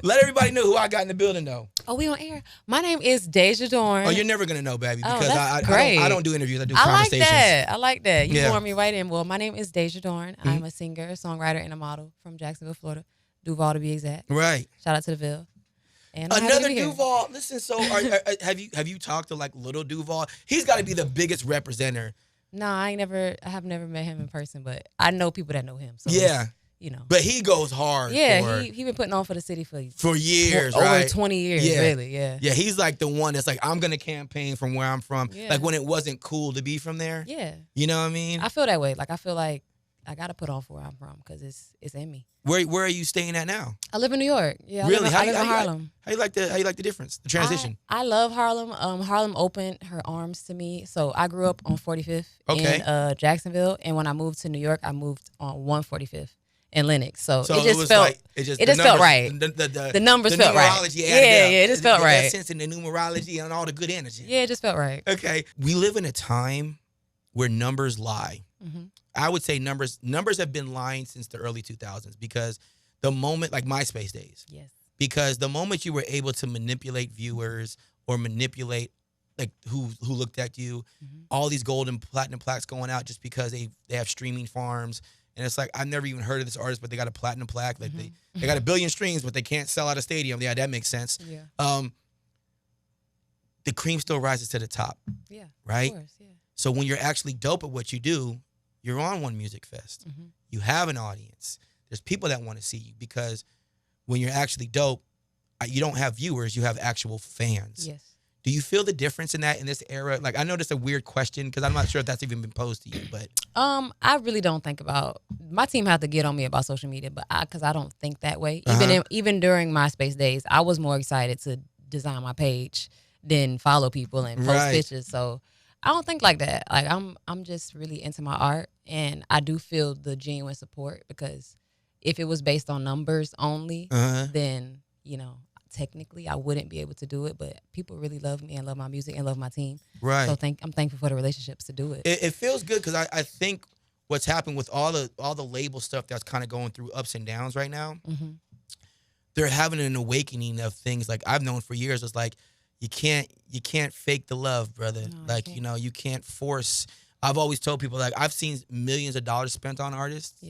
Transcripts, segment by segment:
Let everybody know who I got in the building, though. Oh, we on air. My name is Dajah Dorn. Oh, you're never going to know, baby, because that's I don't do interviews. I do conversations. I like that. You brought me right in. Well, my name is Dajah Dorn. I'm a singer, songwriter, and a model from Jacksonville, Florida. Duval, to be exact. Right. Shout out to the Ville. And another Duval. Listen, so have you talked to like little Duval? He's got to be the biggest representer. No, I have never met him in person, but I know people that know him. So yeah. But he goes hard. Yeah, he been putting on for the city for years, over right? 20 years, really. Yeah. Yeah, he's like the one that's like, I'm gonna campaign from where I'm from. Yeah. Like when it wasn't cool to be from there. Yeah. You know what I mean? I feel that way. Like I feel like I gotta put on for where I'm from because it's in me. Where are you staying at now? I live in New York. Yeah, really? I live in Harlem. How you like the difference, the transition? I love Harlem. Harlem opened her arms to me. So I grew up on 45th in Jacksonville, and when I moved to New York, I moved on 145th in Lenox. So it just felt like, it just numbers, felt right. The numbers felt right. Yeah, it just felt right. That sense in the numerology and all the good energy. Yeah, it just felt right. Okay, we live in a time where numbers lie. Mm-hmm. I would say numbers have been lying since the early 2000s because the moment, like MySpace days. Yes. Because the moment you were able to manipulate viewers or manipulate like who looked at you, all these gold and platinum plaques going out just because they have streaming farms. And it's like, I've never even heard of this artist, but they got a platinum plaque. Like they got 1 billion streams, but they can't sell out a stadium. Yeah, that makes sense. Yeah. The cream still rises to the top. Yeah. Right? Of course, yeah. So when you're actually dope at what you do, you're on One Music Fest. You have an audience. There's people that want to see you because when you're actually dope, you don't have viewers, you have actual fans. Yes. Do you feel the difference in that in this era? Like, I know that's a weird question because I'm not sure if that's even been posed to you, but I really don't think about. My team had to get on me about social media, but because I don't think that way. Even during MySpace days, I was more excited to design my page than follow people and post pictures. So I don't think like that. Like I'm just really into my art, and I do feel the genuine support because if it was based on numbers only, then technically I wouldn't be able to do it, but people really love me and love my music and love my team. Right. So I'm thankful for the relationships to do it. It feels good because I think what's happened with all the label stuff that's kind of going through ups and downs right now, they're having an awakening of things like I've known for years. It's like you can't fake the love, brother. No, like you can't force. I've always told people like I've seen millions of dollars spent on artists,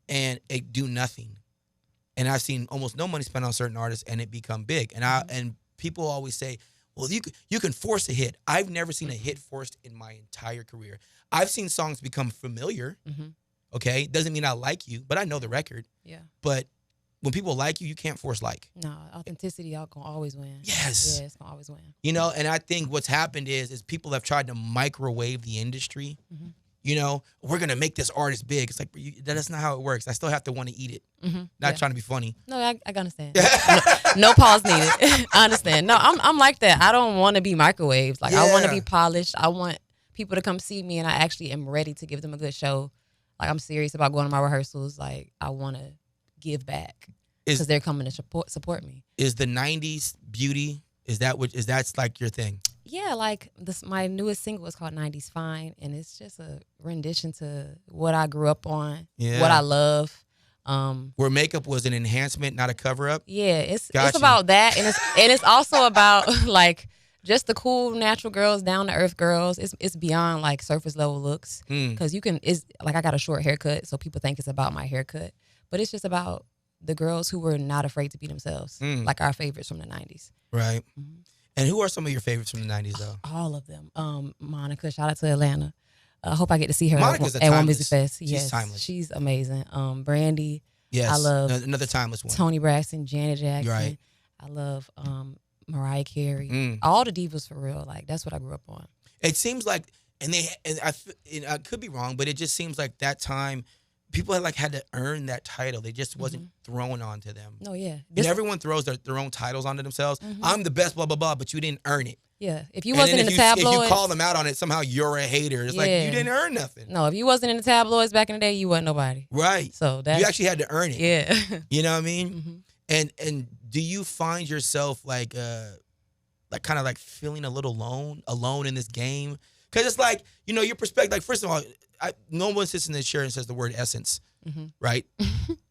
and it do nothing. And I've seen almost no money spent on certain artists, and it become big. And and people always say, "Well, you can force a hit." I've never seen a hit forced in my entire career. I've seen songs become familiar. Okay, doesn't mean I like you, but I know the record. Yeah. But when people like you, you can't force like. No, authenticity, y'all gonna always win. Yes. Yeah, it's gonna always win. And I think what's happened is people have tried to microwave the industry. We're going to make this artist big. It's like, that's not how it works. I still have to want to eat it. Not trying to be funny. No, I understand. No pause needed. I understand. No, I'm like that. I don't want to be microwaved. Like, I want to be polished. I want people to come see me, and I actually am ready to give them a good show. Like, I'm serious about going to my rehearsals. Like, I want to give back because they're coming to support me. Is the 90s beauty, that's like your thing? Yeah, like my newest single is called 90s Fine, and it's just a rendition to what I grew up on, what I love. Where makeup was an enhancement, not a cover-up? Yeah, it's about that, and it's also about like just the cool natural girls, down-to-earth girls. It's beyond like surface level looks because it's like I got a short haircut, so people think it's about my haircut, but it's just about the girls who were not afraid to be themselves, like our favorites from the 90s. Right. And who are some of your favorites from the 90s, though? All of them. Monica, shout out to Atlanta. I hope I get to see her at One Music Fest. She's timeless. She's amazing. Brandy. Yes. I love another timeless one. Toni Braxton, Janet Jackson. Right. I love Mariah Carey. All the divas for real. Like, that's what I grew up on. It seems like, I could be wrong, but it just seems like that time people had to earn that title. They just wasn't thrown onto them. No, yeah. And everyone throws their own titles onto themselves. I'm the best, blah, blah, blah, but you didn't earn it. Yeah. If you wasn't in the tabloids. If you call them out on it, somehow you're a hater. It's like, you didn't earn nothing. No, if you wasn't in the tabloids back in the day, you wasn't nobody. Right. So you actually had to earn it. Yeah. You know what I mean? And do you find yourself like kind of like feeling a little alone in this game? Because it's like, your perspective. Like, first of all, no one sits in the chair and says the word essence, right?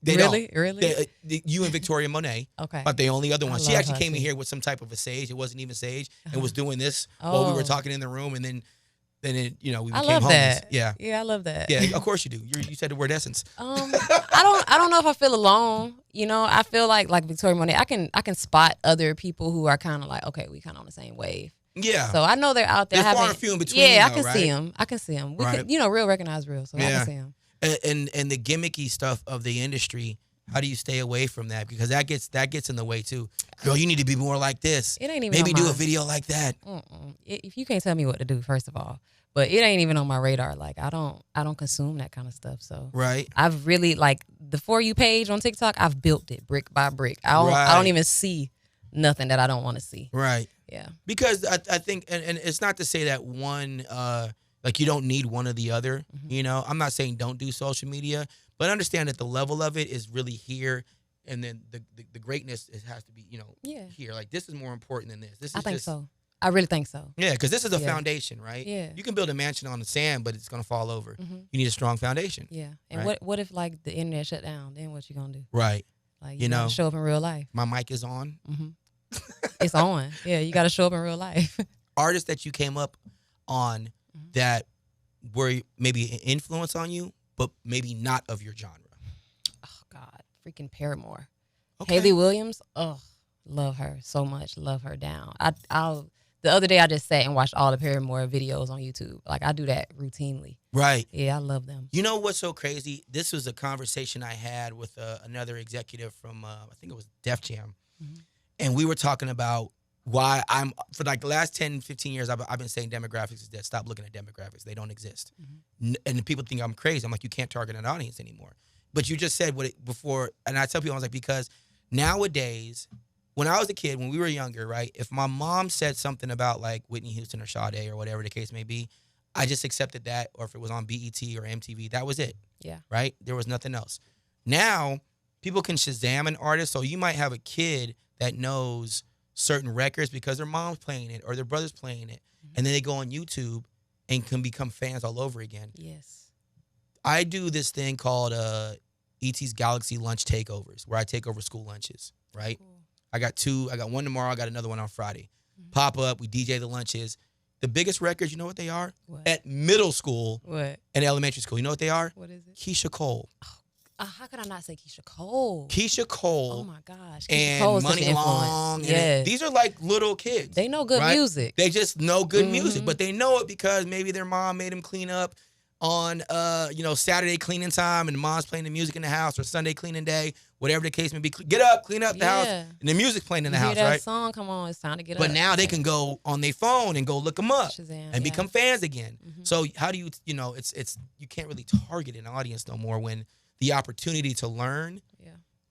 They Really? don't. Really? You and Victoria Monet, Okay. but the only other one. She actually came in too. here with some type of a sage. It wasn't even sage, and was doing this while we were talking in the room, and then it, we became I love homies. that. Yeah. Yeah, I love that. Yeah, of course you do. You said the word essence. I don't know if I feel alone. I feel like Victoria Monet, I can spot other people who are kind of like, okay, we kind of on the same wave. Yeah. So I know they're out there. There's far and few in between. Yeah, though, I can right? see them. I can see them. We Right. could, real recognize real. So I can see them. And the gimmicky stuff of the industry, how do you stay away from that? Because that gets in the way too. Girl, you need to be more like this. It ain't even maybe on do my, a video like that. If you can't tell me what to do, first of all, but it ain't even on my radar. Like I don't consume that kind of stuff. So right, I've really the For You page on TikTok. I've built it brick by brick. I don't even see nothing that I don't want to see. Right. Yeah. Because I think, and it's not to say that one, like you don't need one or the other. I'm not saying don't do social media, but understand that the level of it is really here, and then the greatness has to be, here. Like this is more important than this. I think so. I really think so. Yeah, because this is a foundation, right? Yeah. You can build a mansion on the sand, but it's gonna fall over. You need a strong foundation. Yeah. And right? what if the internet shut down? Then what you gonna do? Right. Like you gotta show up in real life. My mic is on. It's on. Yeah, you gotta show up in real life. Artists that you came up on that were maybe an influence on you, but maybe not of your genre. Oh God, freaking Paramore. Okay. Haley Williams. Oh, love her so much. Love her down. The other day I just sat and watched all the Paramore videos on YouTube. Like I do that routinely. Right. Yeah, I love them. You know what's so crazy? This was a conversation I had with another executive from I think it was Def Jam, and we were talking about why for like the last 10, 15 years I've been saying demographics is dead. Stop looking at demographics. They don't exist. And people think I'm crazy. I'm like, you can't target an audience anymore. But you just said before, and I tell people, I was like, because nowadays, when I was a kid, when we were younger, right, if my mom said something about like Whitney Houston or Sade or whatever the case may be, I just accepted that, or if it was on BET or MTV, that was it. Yeah. Right? There was nothing else. Now, people can Shazam an artist, so you might have a kid that knows certain records because their mom's playing it or their brother's playing it, and then they go on YouTube and can become fans all over again. Yes. I do this thing called ET's Galaxy Lunch Takeovers, where I take over school lunches, right? Cool. I got two. I got one tomorrow. I got another one on Friday. Pop up. We DJ the lunches. The biggest records, you know what they are? What? At middle school and elementary school. You know what they are? What is it? Keisha Cole. How could I not say Keisha Cole? Keisha Cole. Oh my gosh. Keisha Cole and Money Long. Yes. These are like little kids. They know good music. They just know good music, but they know it because maybe their mom made them clean up on Saturday cleaning time, and the mom's playing the music in the house, or Sunday cleaning day, whatever the case may be. Get up, clean up the house, and the music's playing in the house, hear that right? Song, come on, it's time to get up. But now they can go on their phone and go look them up Shazam, and become fans again. So how do you, it's you can't really target an audience no more when the opportunity to learn,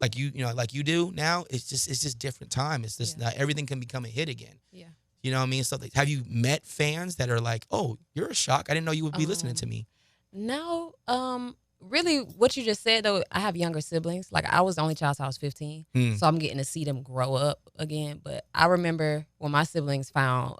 like you do now, it's just different time. It's just not everything can become a hit again. Yeah. You know what I mean? So have you met fans that are like, oh, you're a shock. I didn't know you would be listening to me. No, really what you just said though, I have younger siblings. Like I was the only child till I was 15. So I'm getting to see them grow up again. But I remember when my siblings found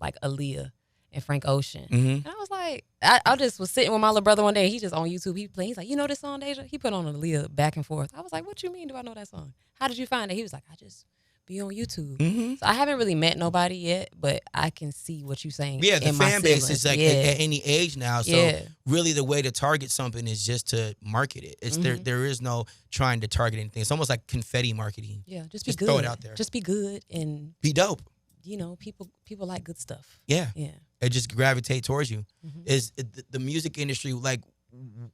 like Aaliyah and Frank Ocean. And I was like, I just was sitting with my little brother one day. He just on YouTube. He playing. He's like, you know this song, Dajah? He put on Aaliyah back and forth. I was like, what you mean do I know that song? How did you find it? He was like, I just be on YouTube. So I haven't really met nobody yet, but I can see what you're saying. Yeah, the fan base is like at any age now. So really the way to target something is just to market it. It's there is no trying to target anything. It's almost like confetti marketing. Yeah, just be good. Throw it out there. Just be good and be dope. People like good stuff. Yeah. Yeah. It just gravitate towards you. Is the music industry, like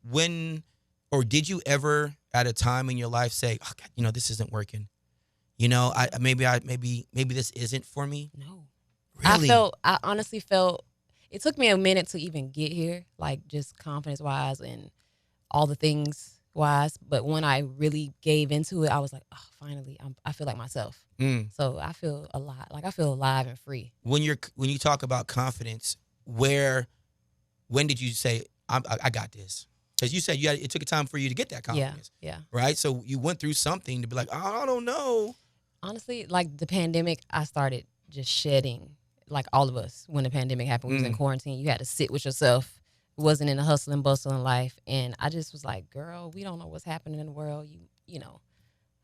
when, or did you ever at a time in your life say, oh God, this isn't working? Maybe this isn't for me. No, really. I honestly felt it took me a minute to even get here, like just confidence wise and all the things wise. But when I really gave into it, I was like, oh, finally, I feel like myself. So I feel a lot, like I feel alive and free. When you talk about confidence, when did you say I got this? Because you said it took a time for you to get that confidence. Yeah. Right. So you went through something to be like, I don't know. Honestly, like the pandemic, I started just shedding like all of us, when the pandemic happened, we was in quarantine. You had to sit with yourself. It wasn't in the hustle and bustle in life. And I just was like, girl, we don't know what's happening in the world. You know,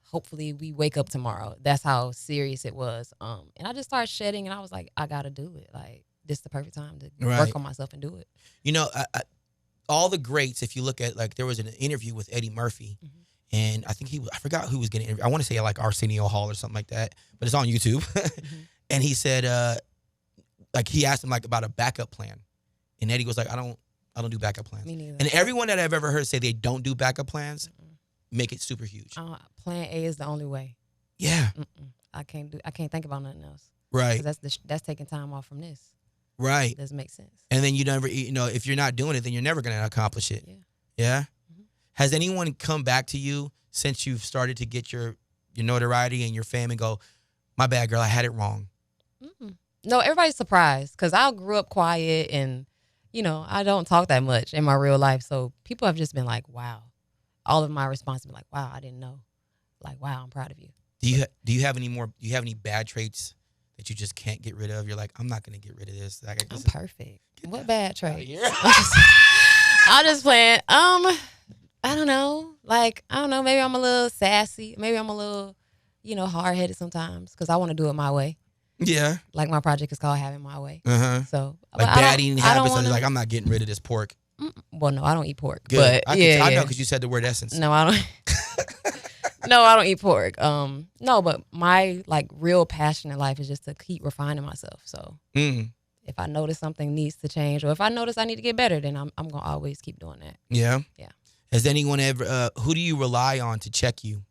hopefully we wake up tomorrow. That's how serious it was. And I just started shedding, and I was like, I got to do it. Like, this is the perfect time to work on myself and do it. You know, all the greats, if you look at, like, there was an interview with Eddie Murphy, and I think I forgot who was getting interviewed. I want to say like Arsenio Hall or something like that, but it's on YouTube. And he said, like, he asked him like about a backup plan, and Eddie was like, I don't do backup plans. Me neither. And everyone that I've ever heard say they don't do backup plans make it super huge. Plan A is the only way. Yeah. I can't think about nothing else. Right. That's taking time off from this. Right. It doesn't make sense. And then you never, if you're not doing it, then you're never going to accomplish it. Yeah. Yeah. Has anyone come back to you since you've started to get your notoriety and your fame and go, my bad, girl, I had it wrong? No, everybody's surprised because I grew up quiet and, I don't talk that much in my real life. So people have just been like, wow. All of my response has been like, wow, I didn't know. Like, wow, I'm proud of you. Do you have any bad traits that you just can't get rid of? You're like, I'm not going to get rid of this. Like, I'm perfect. What bad traits? I'm just playing. I don't know. Like, I don't know. Maybe I'm a little sassy. Maybe I'm a little, hard-headed sometimes because I want to do it my way. Yeah. Like, my project is called Having My Way. So, like, bad eating habits. Like, I'm not getting rid of this pork. Well, no, I don't eat pork. Good. But I know because you said the word essence. No, I don't. No, I don't eat pork. No, but my real passion in life is just to keep refining myself. So if I notice something needs to change, or if I notice I need to get better, then I'm gonna always keep doing that. Yeah. Yeah. Has anyone ever? Who do you rely on to check you?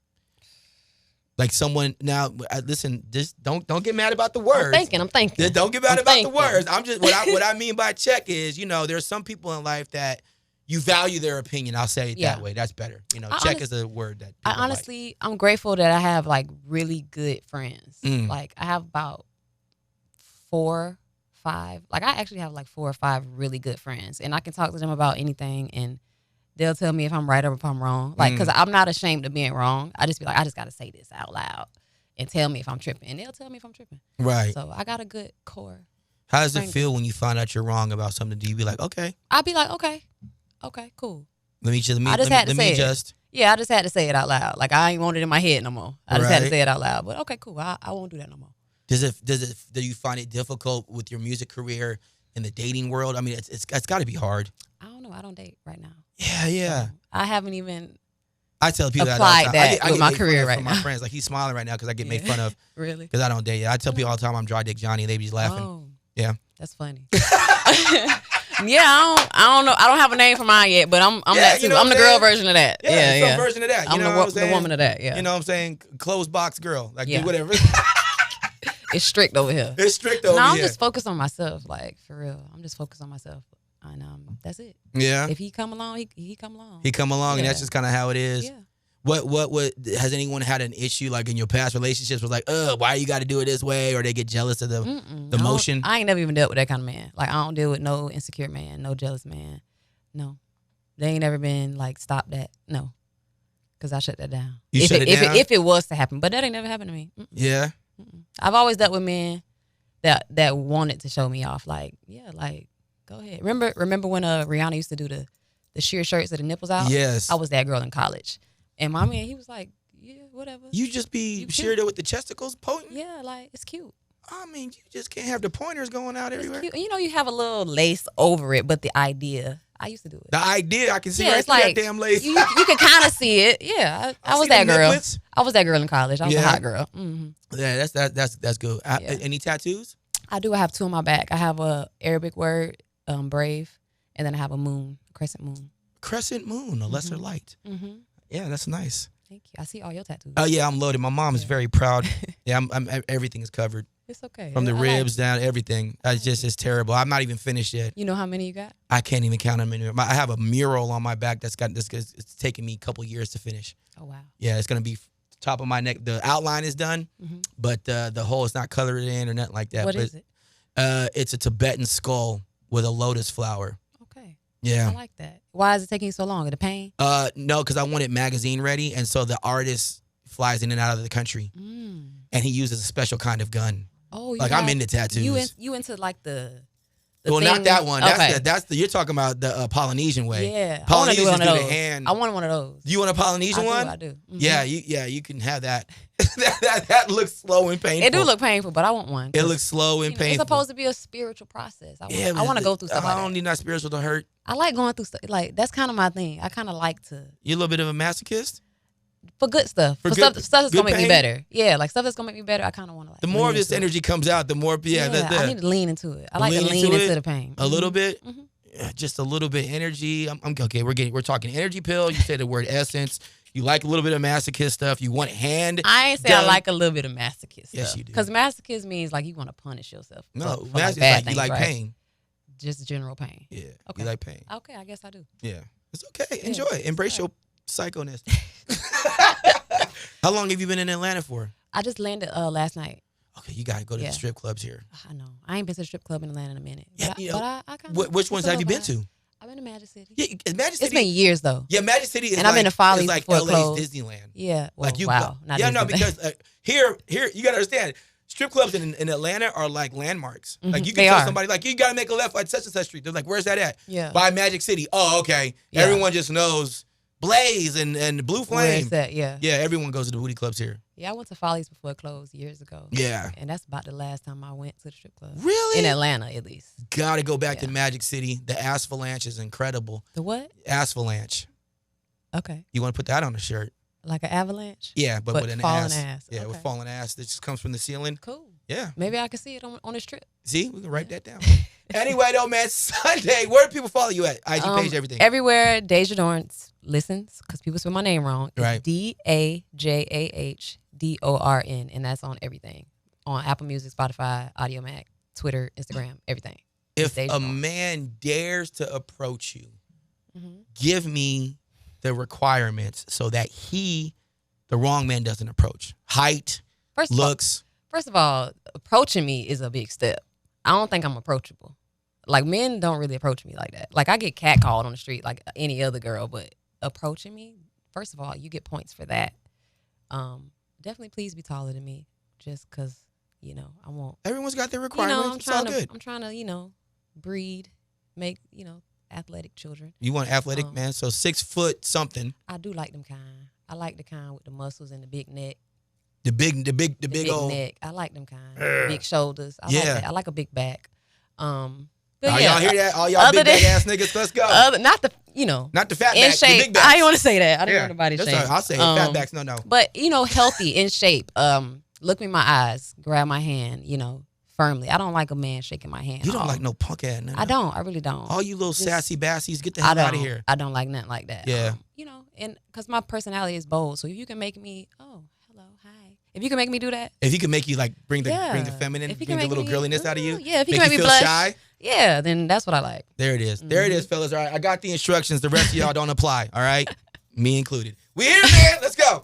Like someone now. Listen, just don't get mad about the words. I'm thinking. Don't get mad about the words. I'm just what I mean by check is there's some people in life that you value their opinion. I'll say it that way. That's better. Check is a word that I'm grateful that I have really good friends. Like I have about 4, 5. Like I actually have 4 or 5 really good friends, and I can talk to them about anything, and they'll tell me if I'm right or if I'm wrong. Like, because I'm not ashamed of being wrong. I just be like, I just got to say this out loud and tell me if I'm tripping. And they'll tell me if I'm tripping. Right. So I got a good core. How does it feel when you find out you're wrong about something? Do you be like, okay? I'll be like, okay, cool. Let me just Yeah, I just had to say it out loud. Like, I ain't want it in my head no more. I just had to say it out loud. But okay, cool. I won't do that no more. Do you find it difficult with your music career in the dating world? I mean, it's got to be hard. I don't know. I don't date right now. Yeah. So I haven't even. I tell people applied that I with my career right now. My friends, like he's smiling right now because I get made fun of. Really? Because I don't date. I tell people all the time I'm dry dick Johnny, and they be just laughing. Oh, yeah. That's funny. Yeah, I don't know. I don't have a name for mine yet, but I'm that too. I'm the girl version of that. Yeah. Some version of that. I'm the woman of that. Yeah. You know what I'm saying? Closed box girl. Like do whatever. It's strict over here. It's strict over here. I'm just focused on myself. Like for real, I'm just focused on myself, and that's it. Yeah. If he come along, he come along. He come along, and that's just kind of how it is. Yeah. What has anyone had an issue like in your past relationships was like, why you got to do it this way, or they get jealous of the motion? I ain't never even dealt with that kind of man. Like I don't deal with no insecure man, no jealous man. No, they ain't never been like stop that. No, because I shut that down. If it was to happen, but that ain't never happened to me. Yeah, I've always dealt with men that wanted to show me off. Like go ahead. Remember when Rihanna used to do the sheer shirts with the nipples out? Yes, I was that girl in college. And my man, he was like, yeah, whatever. You just be sheared with the chesticles potent? Yeah, like, it's cute. I mean, you just can't have the pointers going out everywhere. Cute. You have a little lace over it, but the idea, I used to do it. The idea, I can see right through that damn lace. You can kind of see it. Yeah, I was that girl. Niplets. I was that girl in college. I was a hot girl. Mm-hmm. Yeah, that's good. Any tattoos? I do. I have 2 on my back. I have a Arabic word, brave, and then I have a moon, crescent moon. Crescent moon, a lesser light. Mm-hmm. Yeah, that's nice. Thank you. I see all your tattoos. Oh yeah, I'm loaded. My mom is very proud. Yeah, I'm everything is covered. It's okay. From the ribs down, everything. It's terrible. I'm not even finished yet. You know how many you got? I can't even count how many. I have a mural on my back it's taken me a couple years to finish. Oh wow. Yeah, it's gonna be top of my neck. The outline is done, but the hole is not colored in or nothing like that. What is it? It's a Tibetan skull with a lotus flower. Yeah. I like that. Why is it taking so long? The pain? No, because I want it magazine ready, and so the artist flies in and out of the country, and he uses a special kind of gun. Oh, like I'm into tattoos. You into like the well, thing? not that one. Okay. That's the you're talking about the Polynesian way. Yeah, Polynesians I want to do one of those. the hand. I want one of those. You want a Polynesian one? I do. Mm-hmm. Yeah, you can have that. that looks slow and painful. It do look painful, but I want one. It looks slow and painful. It's supposed to be a spiritual process. I want to go through stuff. I don't need not spiritual to hurt. I like going through stuff. Like that's kind of my thing. I kind of like to. You a little bit of a masochist? For good stuff. For stuff that's gonna make me better. Yeah, like stuff that's gonna make me better. I kind of want to like. The more of this energy comes out, the more. I need to lean into it. I like to lean into the pain. A little bit. Mm-hmm. Yeah, just a little bit energy. I'm okay. We're talking energy pill. You say the word essence. You like a little bit of masochist stuff. You want hand. I ain't say I like a little bit of masochist yes, stuff. you do. Because masochist means like you want to punish yourself. No, for masochist like you like pain. Just general pain. Yeah. Okay. You like pain. Okay, I guess I do. Yeah. It's okay. Enjoy it. Embrace your psychoness. How long have you been in Atlanta for? I just landed last night. Okay, you gotta go to the strip clubs here. I know. I ain't been to a strip club in Atlanta in a minute. Yeah, but I kind of. Which ones have you been to? I've been to Magic City. Yeah, Magic City. It's been years though. Yeah, Magic City is and I've been to Follies like before LA's Disneyland. Yeah. Well, like you wow. Not yeah, Disneyland. no, because here you gotta understand. Strip clubs in Atlanta are like landmarks. Mm-hmm. Like you can tell somebody like you gotta make a left at such and such street. They're like, where's that at? Yeah. By Magic City. Oh, okay. Yeah. Everyone just knows Blaze and Blue Flame. Where is that? Yeah. Yeah, everyone goes to the booty clubs here. Yeah, I went to Follies before it closed years ago. Yeah. And that's about the last time I went to the strip club. Really? In Atlanta, at least. Gotta go back to Magic City. The Asphalanche is incredible. The what? Asphalanche. Okay. You want to put that on a shirt? Like an avalanche? Yeah, but with an falling ass. Yeah, with falling ass that just comes from the ceiling. Cool. Yeah. Maybe I can see it on this trip. See, we can write that down. Anyway, though, man, Sunday, where do people follow you at? IG page, everything. Everywhere, Dajah Dorn listens, because people spell my name wrong. It's right. DAJAHDORN, and that's on everything. On Apple Music, Spotify, Audio Mac, Twitter, Instagram, everything. If a man dares to approach you, give me the requirements so that the wrong man doesn't approach. Height, looks. First of all, approaching me is a big step. I don't think I'm approachable. Like, men don't really approach me like that. Like, I get catcalled on the street like any other girl, but approaching me, first of all, you get points for that. Definitely please be taller than me, just because, I won't. Everyone's got their requirements. It's all good. I'm trying to, breed, make, athletic children. You want athletic, man? So 6 foot something. I do like them kind. I like the kind with the muscles and the big neck. The big old neck. I like them kind. Big shoulders. I like that. I like a big back. Y'all hear that? All y'all big back ass niggas, let's go. Not the fat in back, shape. the big backs. I didn't want to say that. I didn't want nobody to shape. I'll say it. Fat backs, no. But healthy, in shape. Look me in my eyes, grab my hand, firmly. I don't like a man shaking my hand. You don't like no punk ass. No. I don't. I really don't. All you little sassy bassies, get the hell out of here. I don't like nothing like that. Yeah. And because my personality is bold, so if you can make me, oh, hello, hi. If you can make me do that. If you can make you like bring the feminine, bring the little girliness out of you. Yeah, if you can make me blush. Shy. Yeah, then that's what I like. There it is. There it is, fellas. All right, I got the instructions. The rest of y'all don't apply. All right, me included. We here, man. Let's go.